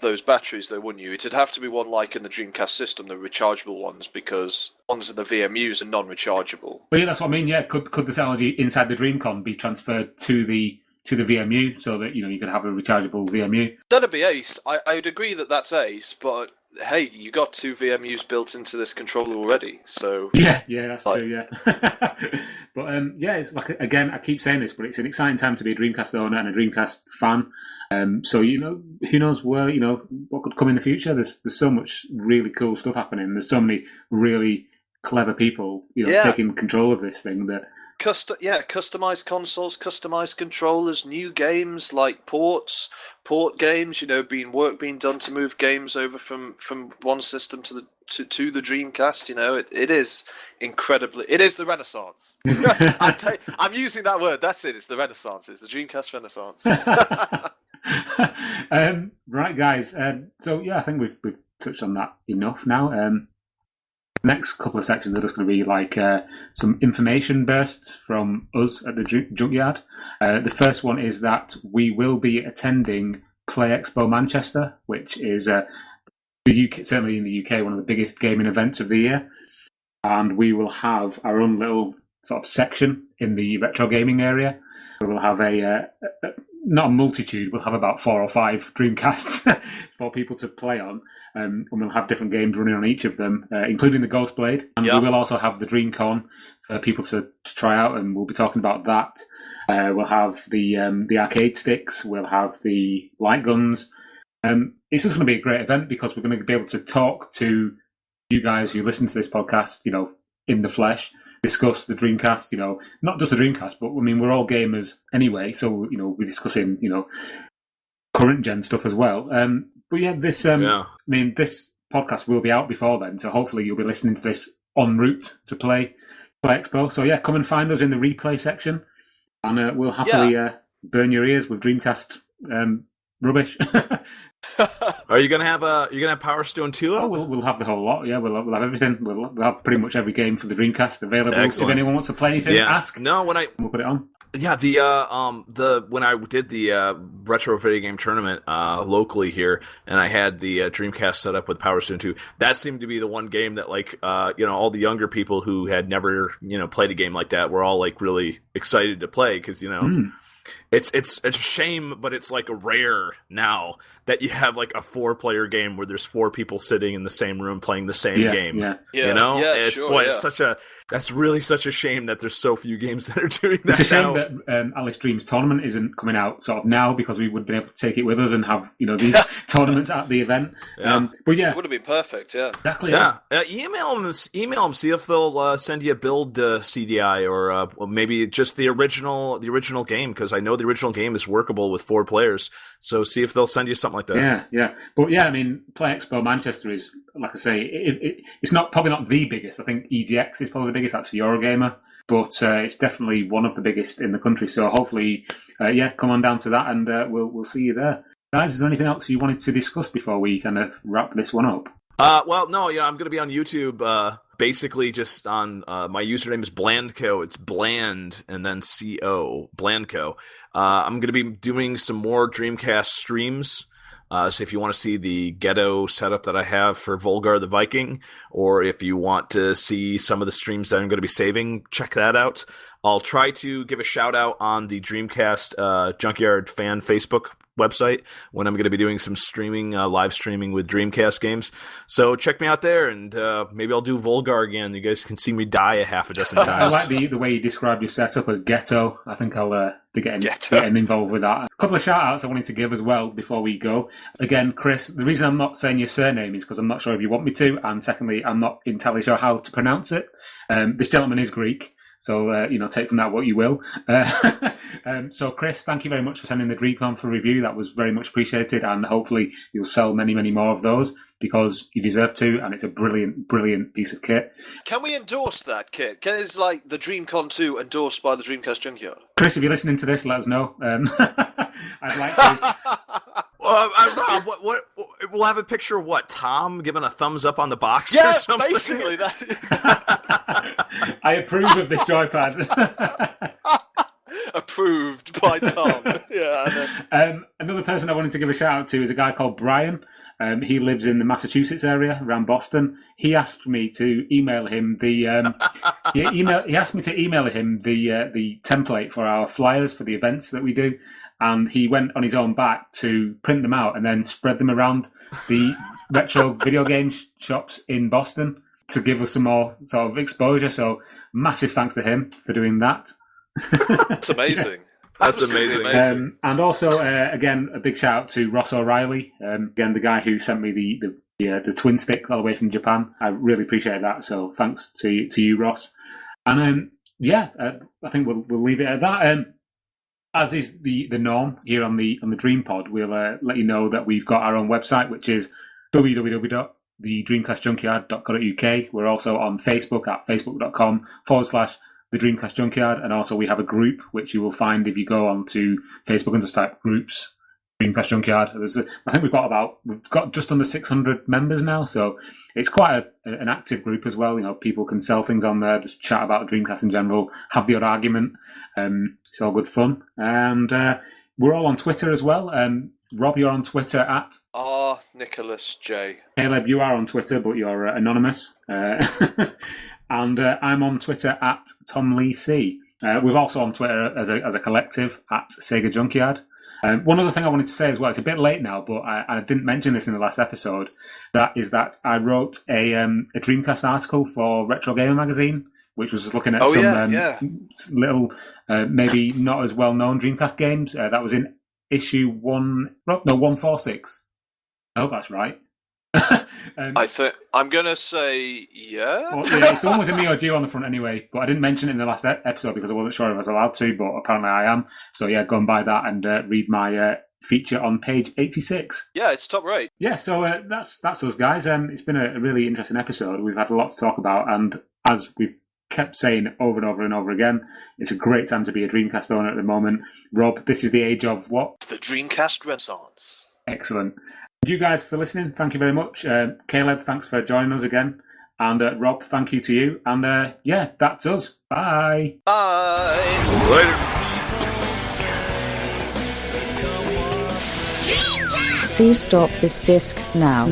those batteries, though, wouldn't you? It'd have to be one like in the Dreamcast system, the rechargeable ones, because ones in the VMUs are non-rechargeable. Well, yeah, that's what I mean. Yeah, could the technology inside the DreamConn be transferred to the VMU so that you could have a rechargeable VMU? That'd be ace. I would agree that that's ace, but hey, you got 2 VMUs built into this controller already, so yeah, that's true. Yeah, but it's like, again, I keep saying this, but it's an exciting time to be a Dreamcast owner and a Dreamcast fan. So who knows where what could come in the future. There's so much really cool stuff happening. There's so many really clever people taking control of this thing that. Customized consoles, customized controllers, new games like port games. Being done to move games over from one system to the Dreamcast. It is incredibly. It is the Renaissance. I'm using that word. That's it. It's the Renaissance. It's the Dreamcast Renaissance. Right, guys. So yeah, I think we've touched on that enough now. Next couple of sections are just going to be like some information bursts from us at the Junkyard. The first one is that we will be attending Play Expo Manchester, which is the UK, certainly in the UK, one of the biggest gaming events of the year. And we will have our own little sort of section in the retro gaming area. We'll have not a multitude, we'll have about 4 or 5 Dreamcasts for people to play on. And we'll have different games running on each of them, including the Ghostblade. And we will also have the DreamConn for people to try out, and we'll be talking about that. We'll have the arcade sticks. We'll have the light guns. It's just going to be a great event because we're going to be able to talk to you guys who listen to this podcast, in the flesh, discuss the Dreamcast, not just the Dreamcast, but I mean, we're all gamers anyway. So, we're discussing, current gen stuff as well. But yeah, this podcast will be out before then, so hopefully you'll be listening to this en route to Play Expo. So yeah, come and find us in the replay section, and we'll happily burn your ears with Dreamcast rubbish. Are you gonna have Power Stone 2? Oh, we'll have the whole lot. Yeah, we'll have everything. We'll have pretty much every game for the Dreamcast available. Excellent. If anyone wants to play anything, ask. No, we'll put it on. Yeah, when I did the retro video game tournament locally here, and I had the Dreamcast set up with Power Stone 2, that seemed to be the one game that all the younger people who had never played a game like that were all like really excited to play because It's a shame, but it's like rare now that you have like a 4-player game where there's 4 people sitting in the same room playing the same game. That's really such a shame that there's so few games that are doing that. It's a shame now. that Alice Dreams Tournament isn't coming out sort of now because we would have been able to take it with us and have these tournaments at the event. But yeah, it would have been perfect. Yeah, exactly. Yeah, email them, see if they'll send you a build CDI or maybe just the original game because I know the original game is workable with 4 players. So see if they'll send you something like that. Yeah. But yeah, I mean, Play Expo Manchester is, like I say, it's probably not the biggest. I think EGX is probably the biggest. That's Eurogamer. But it's definitely one of the biggest in the country. So hopefully, come on down to that and we'll see you there. Guys, is there anything else you wanted to discuss before we kind of wrap this one up? I'm going to be on YouTube. Basically, just on my username is Blandco. It's Bland and then CO, Blandco. I'm going to be doing some more Dreamcast streams. So if you want to see the ghetto setup that I have for Volgarr the Viking, or if you want to see some of the streams that I'm going to be saving, check that out. I'll try to give a shout out on the Dreamcast Junkyard fan Facebook website when I'm going to be doing some streaming, live streaming with Dreamcast games. So check me out there, and maybe I'll do Volgarr again. You guys can see me die a half a dozen times. I like the way you described your setup as ghetto. I think I'll be getting involved with that. A couple of shout-outs I wanted to give as well before we go. Again, Chris, the reason I'm not saying your surname is because I'm not sure if you want me to, and secondly, I'm not entirely sure how to pronounce it. This gentleman is Greek, So, take from that what you will. So, Chris, thank you very much for sending the DreamConn for review. That was very much appreciated, and hopefully you'll sell many, many more of those, because you deserve to, and it's a brilliant, brilliant piece of kit. Can we endorse that kit? Is like the DreamConn 2 endorsed by the Dreamcast Junkyard? Chris, if you're listening to this, let us know. I'd like to. Rob, what? We'll have a picture of what? Tom giving a thumbs up on the box? Yeah, or something? basically that. I approve of this joypad. Approved by Tom. Yeah. Another person I wanted to give a shout out to is a guy called Brian. He lives in the Massachusetts area around Boston. He asked me to email him he asked me to email him the template for our flyers for the events that we do, and he went on his own back to print them out and then spread them around the retro video game shops in Boston to give us some more sort of exposure. So massive thanks to him for doing that. That's amazing. That's amazing. And also, again, a big shout out to Ross O'Reilly, again, the guy who sent me the twin sticks all the way from Japan. I really appreciate that. So thanks to you, Ross. And I think we'll leave it at that. As is the norm here on the DreamPod, we'll let you know that we've got our own website, which is www.thedreamcastjunkyard.co.uk. We're also on Facebook at facebook.com/The Dreamcast Junkyard, and also we have a group which you will find if you go onto Facebook and just type groups Dreamcast Junkyard. I think we've got just under 600 members now, so it's quite an active group as well. People can sell things on there, just chat about Dreamcast in general, have the odd argument. It's all good fun, and we're all on Twitter as well. Rob, you're on Twitter at Nicholas J. Caleb, you are on Twitter, but you're anonymous. And I'm on Twitter at Tom Lee C. We're also on Twitter as a collective at Sega Junkyard. One other thing I wanted to say as well, it's a bit late now, but I didn't mention this in the last episode, that I wrote a Dreamcast article for Retro Gamer magazine, which was just looking at little, maybe not as well-known Dreamcast games. That was in issue 146. I hope that's right. I'm going to say yeah. Well, yeah, it's the one with a Neo Geo on the front anyway, but I didn't mention it in the last episode because I wasn't sure if I was allowed to, but apparently I am. So yeah, go and buy that and read my feature on page 86. Yeah, it's top rate. Yeah, so that's us guys. It's been a really interesting episode. We've had a lot to talk about, and as we've kept saying over and over and over again, it's a great time to be a Dreamcast owner at the moment. Rob, this is the age of what? The Dreamcast Renaissance. Excellent. You guys for listening, thank you very much. Caleb, thanks for joining us again. And Rob, thank you to you. And that's us. Bye. Bye. Later. Please stop this disc now.